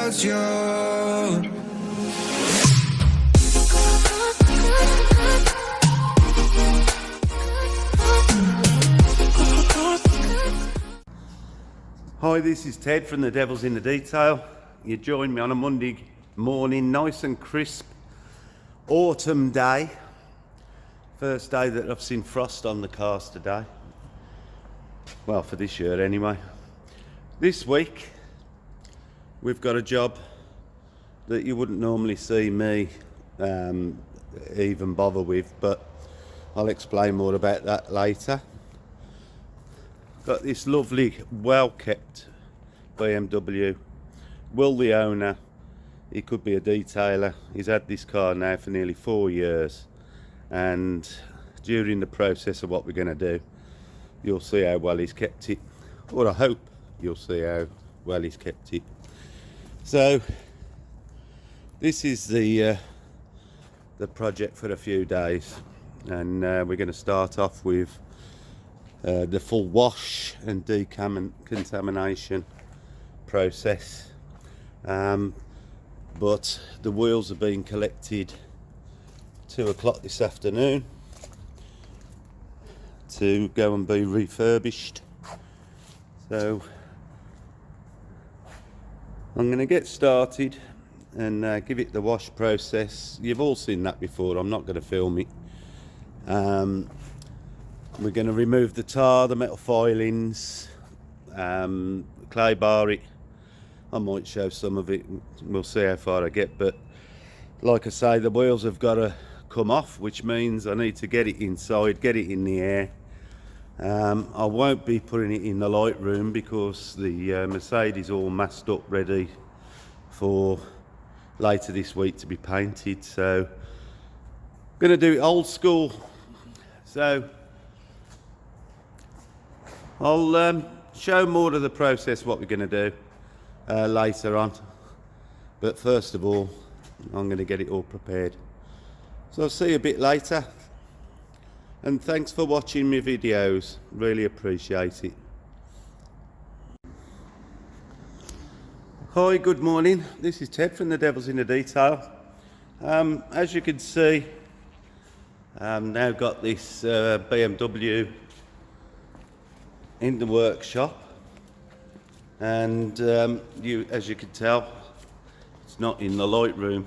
without you. Hi, this is Ted from The Devil's in the Detail. You join me on a Monday morning, nice and crisp autumn day. First day that I've seen frost on the cars today. Well, for this year anyway. This week, we've got a job that you wouldn't normally see me even bother with, but I'll explain more about that later. Got this lovely, well-kept BMW. Will, the owner, he could be a detailer. He's had this car now for nearly 4 years, and during the process of what we're going to do, you'll see how well he's kept it. Or I hope you'll see how well he's kept it. So this is the project for a few days, and we're going to start off with the full wash and decontamination process, but the wheels are being collected 2 o'clock this afternoon to go and be refurbished. So I'm going to get started and give it the wash process. You've all seen that before. I'm not going to film it. We're going to remove the tar, the metal filings, clay bar it. I might show some of it. We'll see how far I get. But like I say, the wheels have got to come off, which means I need to get it inside, get it in the air. I won't be putting it in the light room because the Mercedes all masked up, ready for later this week to be painted. So I'm going to do it old school. So I'll show more of the process, what we're going to do later on. But first of all, I'm going to get it all prepared. So I'll see you a bit later. And thanks for watching my videos. Really appreciate it. Hi, good morning. This is Ted from The Devil's in the Detail. As you can see, I've now got this BMW in the workshop, and as you can tell, it's not in the light room.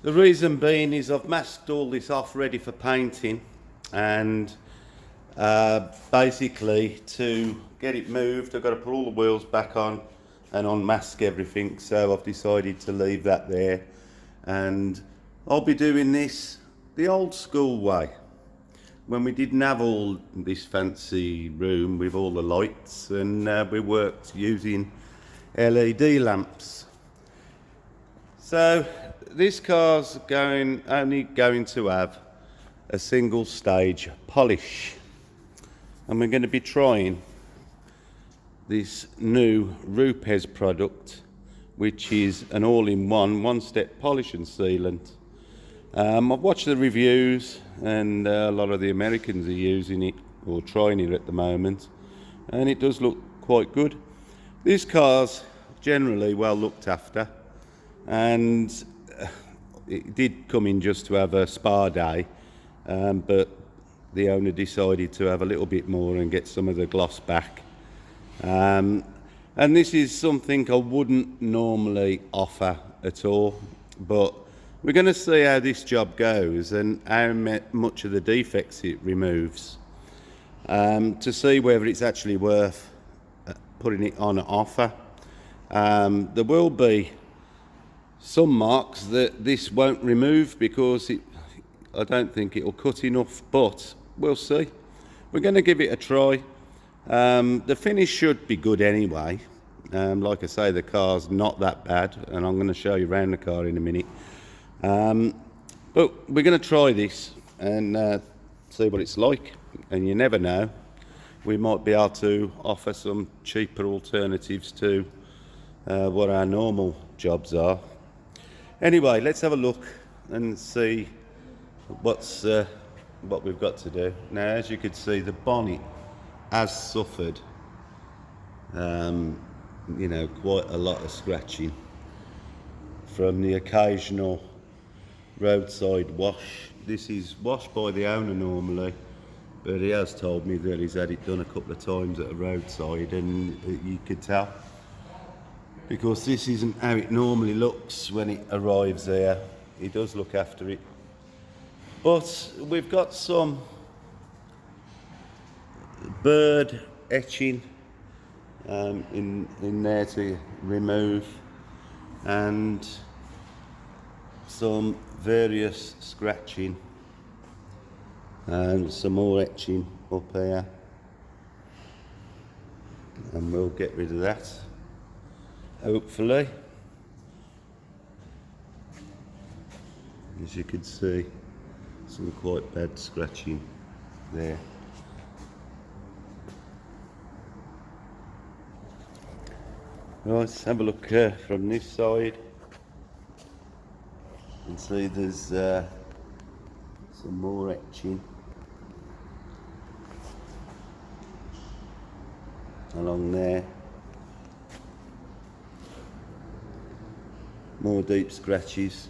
The reason being is I've masked all this off ready for painting, and basically to get it moved I've got to put all the wheels back on and unmask everything. So I've decided to leave that there, and I'll be doing this the old school way, when we didn't have all this fancy room with all the lights, and we worked using LED lamps. So this car's only going to have a single stage polish, and we're going to be trying this new Rupes product, which is an all-in-one, one-step polish and sealant. I've watched the reviews, and a lot of the Americans are using it or trying it at the moment, and it does look quite good. This car's generally well looked after, and it did come in just to have a spa day, but the owner decided to have a little bit more and get some of the gloss back. And this is something I wouldn't normally offer at all, but we're going to see how this job goes and how much of the defects it removes, to see whether it's actually worth putting it on offer. There will be some marks that this won't remove because I don't think it'll cut enough, but we'll see. We're going to give it a try. The finish should be good anyway. Like I say, the car's not that bad, and I'm going to show you around the car in a minute. But we're going to try this and see what it's like, and you never know, we might be able to offer some cheaper alternatives to what our normal jobs are. Anyway, let's have a look and see what we've got to do. Now, as you can see, the bonnet has suffered you know, quite a lot of scratching from the occasional roadside wash. This is washed by the owner normally, but he has told me that he's had it done a couple of times at a roadside, and you could tell, because this isn't how it normally looks when it arrives there. He does look after it. But we've got some bird etching in there to remove, and some various scratching and some more etching up here, and we'll get rid of that hopefully. As you can see, some quite bad scratching there. Right, let's have a look from this side. You can see there's some more etching along there. More deep scratches.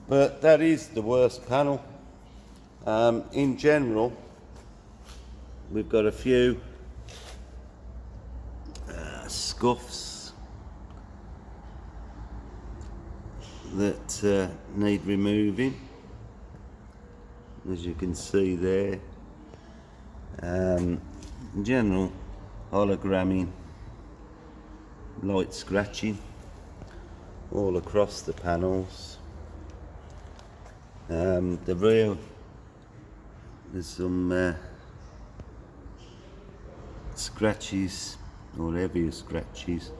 But that is the worst panel. In general, we've got a few scuffs that need removing, as you can see there. In general, hologramming, light scratching all across the panels. The rear, there's some scratches, or heavier scratches.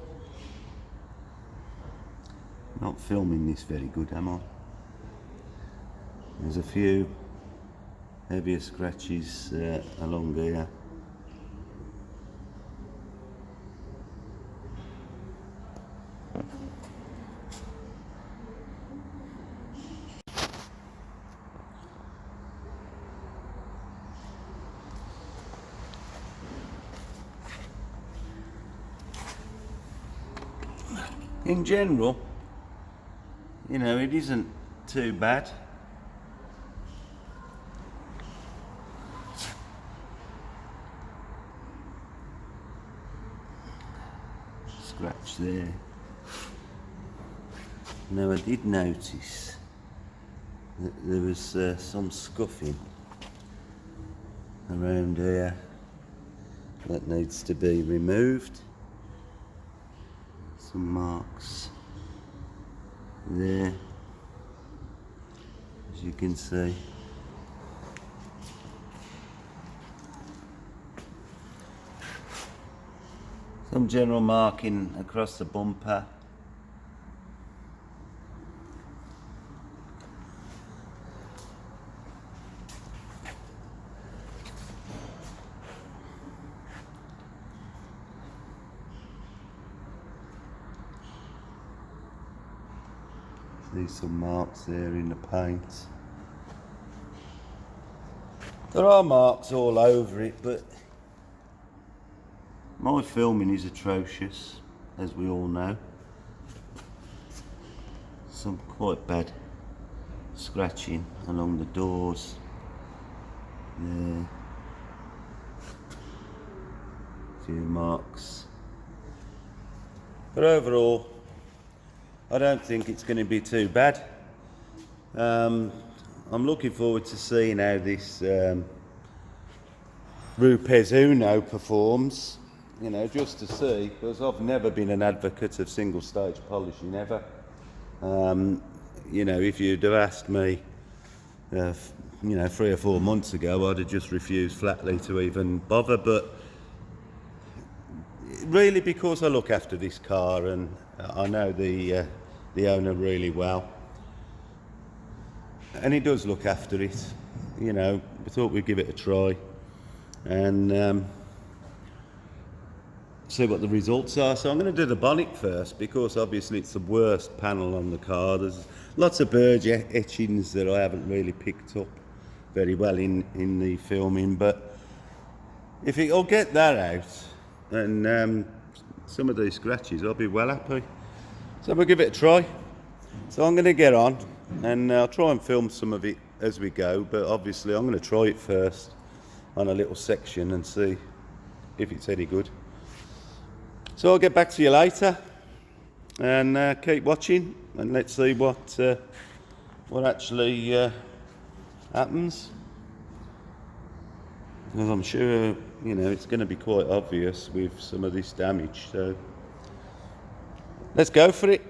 Not filming this very good, am I? There's a few heavier scratches along here. In general, you know, it isn't too bad. Scratch there. Now I did notice that there was some scuffing around here that needs to be removed. Some marks there, as you can see. Some general marking across the bumper. See some marks there in the paint. There are marks all over it, but my filming is atrocious, as we all know. Some quite bad scratching along the doors there. A few marks. But overall, I don't think it's going to be too bad. I'm looking forward to seeing how this Rupes Uno performs, you know, just to see, because I've never been an advocate of single stage polishing ever. You know, if you'd have asked me, you know, 3 or 4 months ago, I'd have just refused flatly to even bother, but really because I look after this car and I know the owner really well, and he does look after it. You know, we thought we'd give it a try and see what the results are. So I'm going to do the bonnet first, because obviously it's the worst panel on the car. There's lots of bird etchings that I haven't really picked up very well in the filming, but if I'll get that out and some of these scratches, I'll be well happy. So we'll give it a try. So I'm going to get on and I'll try and film some of it as we go, but obviously I'm going to try it first on a little section and see if it's any good. So I'll get back to you later and keep watching and let's see what actually happens. Because I'm sure, you know, it's going to be quite obvious with some of this damage. So let's go for it.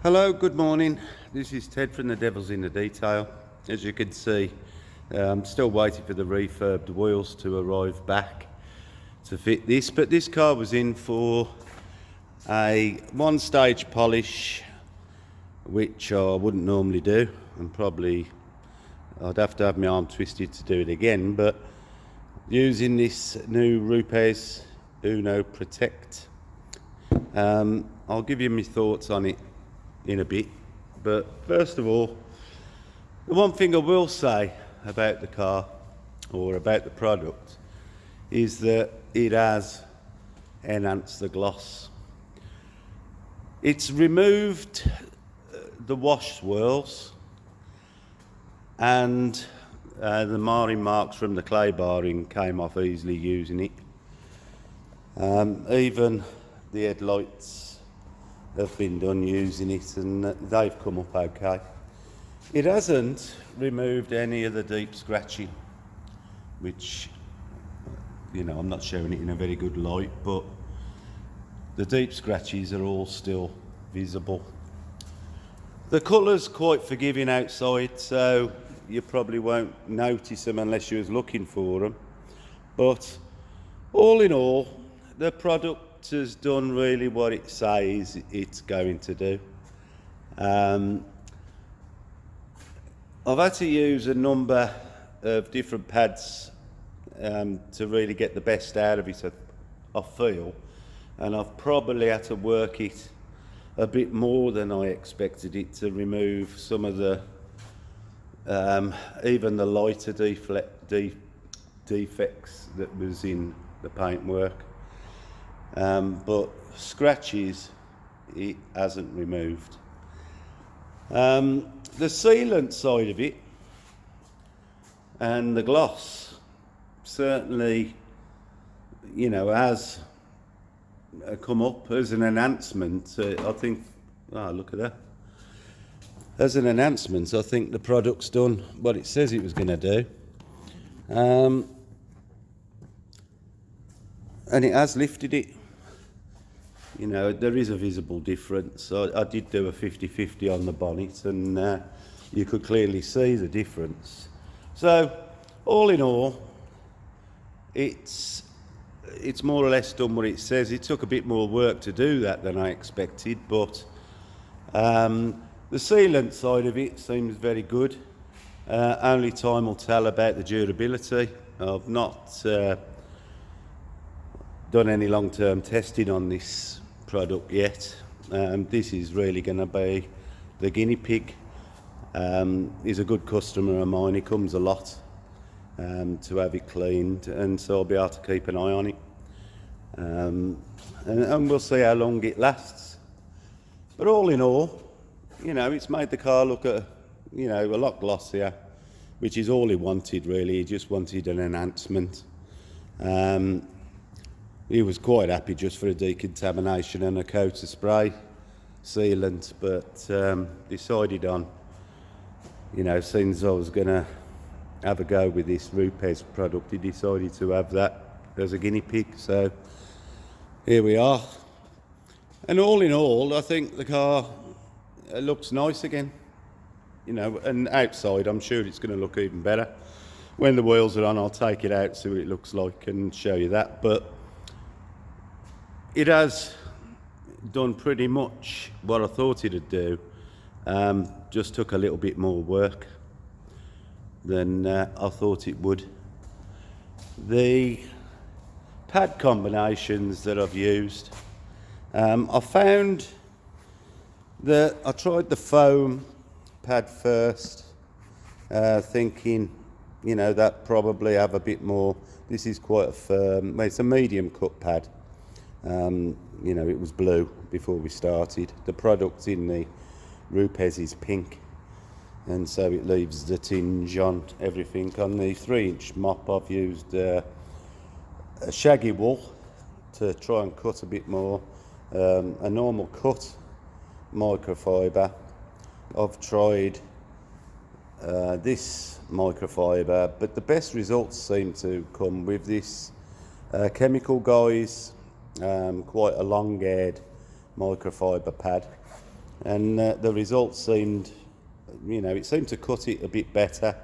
Hello, good morning. This is Ted from The Devil's in the Detail. As you can see, I'm still waiting for the refurbed wheels to arrive back to fit this, but this car was in for a one-stage polish, which I wouldn't normally do, and probably I'd have to have my arm twisted to do it again, but using this new Rupes Uno Protect, I'll give you my thoughts on it in a bit. But first of all, the one thing I will say about the car or about the product is that it has enhanced the gloss. It's removed the wash swirls and the marring marks from the clay barring came off easily using it. Even the headlights have been done using it and they've come up okay. It hasn't removed any of the deep scratching, which, you know, I'm not showing it in a very good light, but the deep scratches are all still visible. The colour's quite forgiving outside, so you probably won't notice them unless you was looking for them. But all in all, the product has done really what it says it's going to do. I've had to use a number of different pads to really get the best out of it, I feel, and I've probably had to work it a bit more than I expected it to remove some of the even the lighter defects that was in the paintwork. But scratches it hasn't removed. The sealant side of it and the gloss certainly, you know, has come up as an enhancement. I think, look at that. As an enhancement, I think the product's done what it says it was going to do. And it has lifted it. You know, there is a visible difference. I did do a 50-50 on the bonnet and you could clearly see the difference. So, all in all, it's more or less done what it says. It took a bit more work to do that than I expected, but the sealant side of it seems very good. Only time will tell about the durability. I've not done any long-term testing on this product yet. This is really going to be the guinea pig. He's a good customer of mine. He comes a lot to have it cleaned, and so I'll be able to keep an eye on it. And we'll see how long it lasts. But all in all, you know, it's made the car look a lot glossier, which is all he wanted really. He just wanted an enhancement. He was quite happy just for a decontamination and a coat of spray sealant, but decided on, you know, since I was going to have a go with this Rupes product, he decided to have that as a guinea pig. So here we are. And all in all, I think the car looks nice again. You know, and outside I'm sure it's going to look even better. When the wheels are on, I'll take it out, see what it looks like and show you that. But it has done pretty much what I thought it'd do. Just took a little bit more work than I thought it would. The pad combinations that I've used, I found that I tried the foam pad first, thinking, you know, that probably have a bit more. This is quite a firm, well, it's a medium cut pad. You know, it was blue before we started. The product in the Rupes is pink, and so it leaves the tinge on everything. On the 3-inch mop I've used a shaggy wool to try and cut a bit more, a normal cut microfiber. I've tried this microfiber, but the best results seem to come with this Chemical Guys, quite a long-haired microfiber pad. and the results seemed, it seemed to cut it a bit better.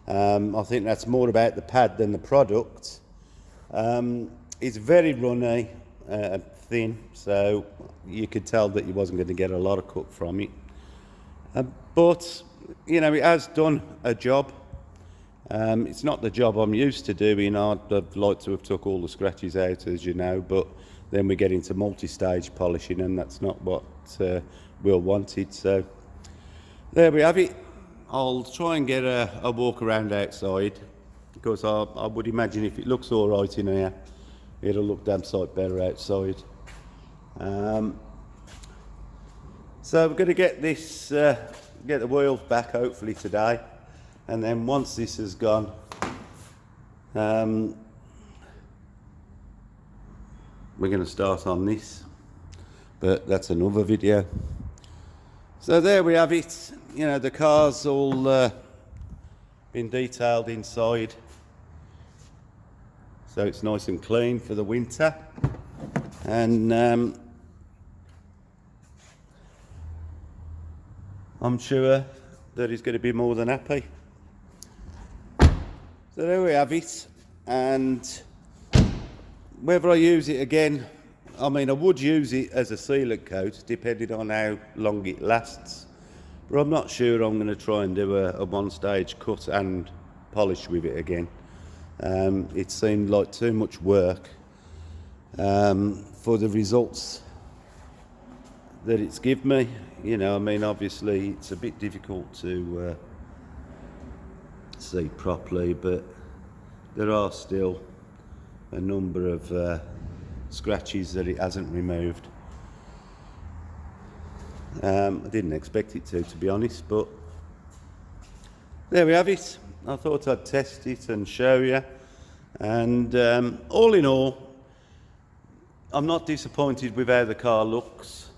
I think that's more about the pad than the product. It's very runny, thin, so you could tell that you wasn't going to get a lot of cut from it. But it has done a job. It's not the job I'm used to doing. I'd like to have took all the scratches out, as you know, but then we get into multi-stage polishing, and that's not what Will wanted. So there we have it. I'll try and get a walk around outside, because I would imagine if it looks all right in here, it'll look damn sight better outside. So we're going to get this, get the wheels back hopefully today, and then once this has gone, we're going to start on this, but that's another video. So there we have it. The car's all been detailed inside, so it's nice and clean for the winter, and I'm sure that he's going to be more than happy. So there we have it, and whether I use it again, I would use it as a sealant coat depending on how long it lasts, but I'm not sure I'm going to try and do a one-stage cut and polish with it again. It seemed like too much work for the results that it's given me. Obviously it's a bit difficult to see properly, but there are still a number of scratches that it hasn't removed. I didn't expect it to be honest, but there we have it. I thought I'd test it and show you, and all in all, I'm not disappointed with how the car looks.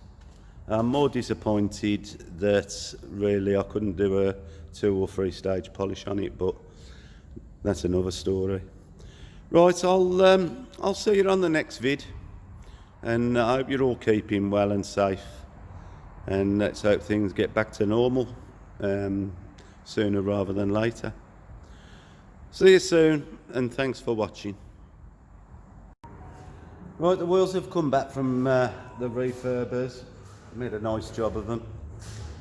I'm more disappointed that really I couldn't do a 2 or 3 stage polish on it, but that's another story. Right, I'll see you on the next vid, and I hope you're all keeping well and safe, and let's hope things get back to normal sooner rather than later. See you soon, and thanks for watching. Right, the wheels have come back from the refurbers. Made a nice job of them.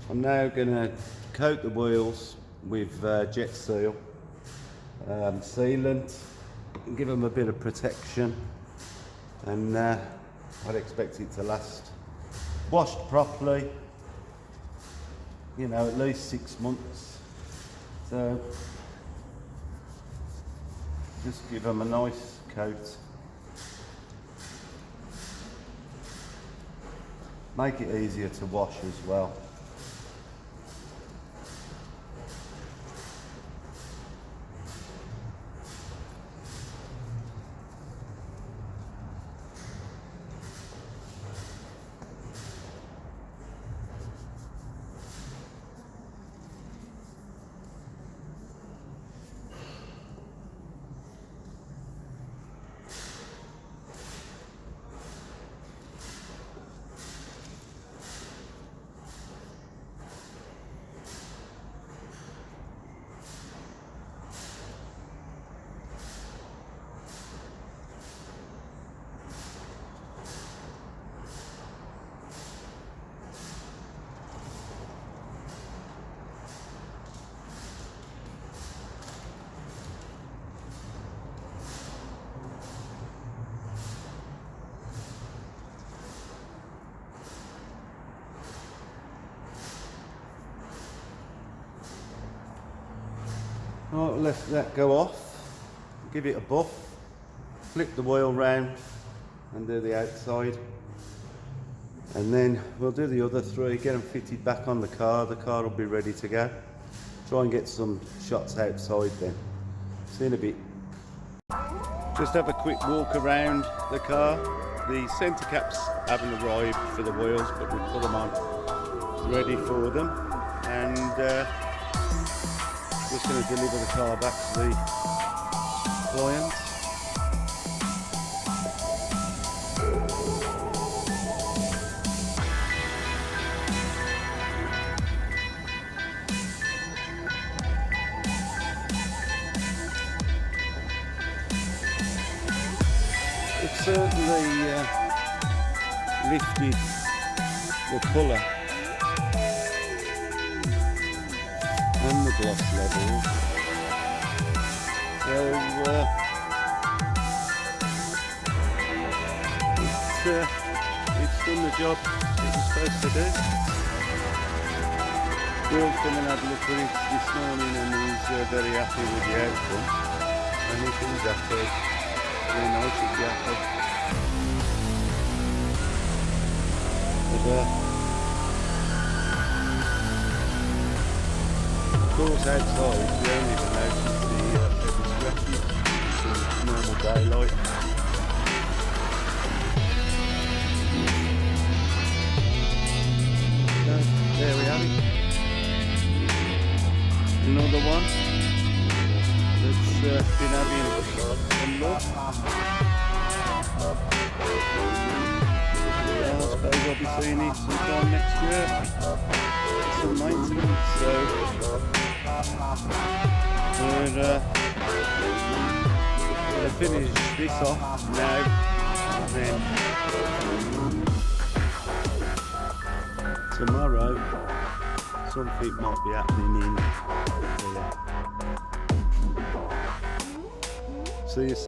I'm now going to coat the wheels with jet seal sealant and give them a bit of protection, and I'd expect it to last, washed properly, at least 6 months. So just give them a nice coat. Make it easier to wash as well. Right, let that go off, give it a buff, flip the wheel round and do the outside, and then we'll do the other 3, get them fitted back on the car will be ready to go. Try and get some shots outside then. See you in a bit. Just have a quick walk around the car. The centre caps haven't arrived for the wheels, but we'll put them on ready for them, and just going to deliver the car back to the client. certainly lifted the colour and the gloss levels. So it's done the job it was supposed to do. Will's come and had a look at it this morning and he's very happy with the outcome. And if he's happy, then I should be happy. But of course outside we only even notice the scratches in normal daylight. So there we have it. Another one that's been having some luck. I suppose I'll be seeing it sometime next year. Some maintenance, so we're going to finish this off now. Then tomorrow something might be happening in here. See you soon.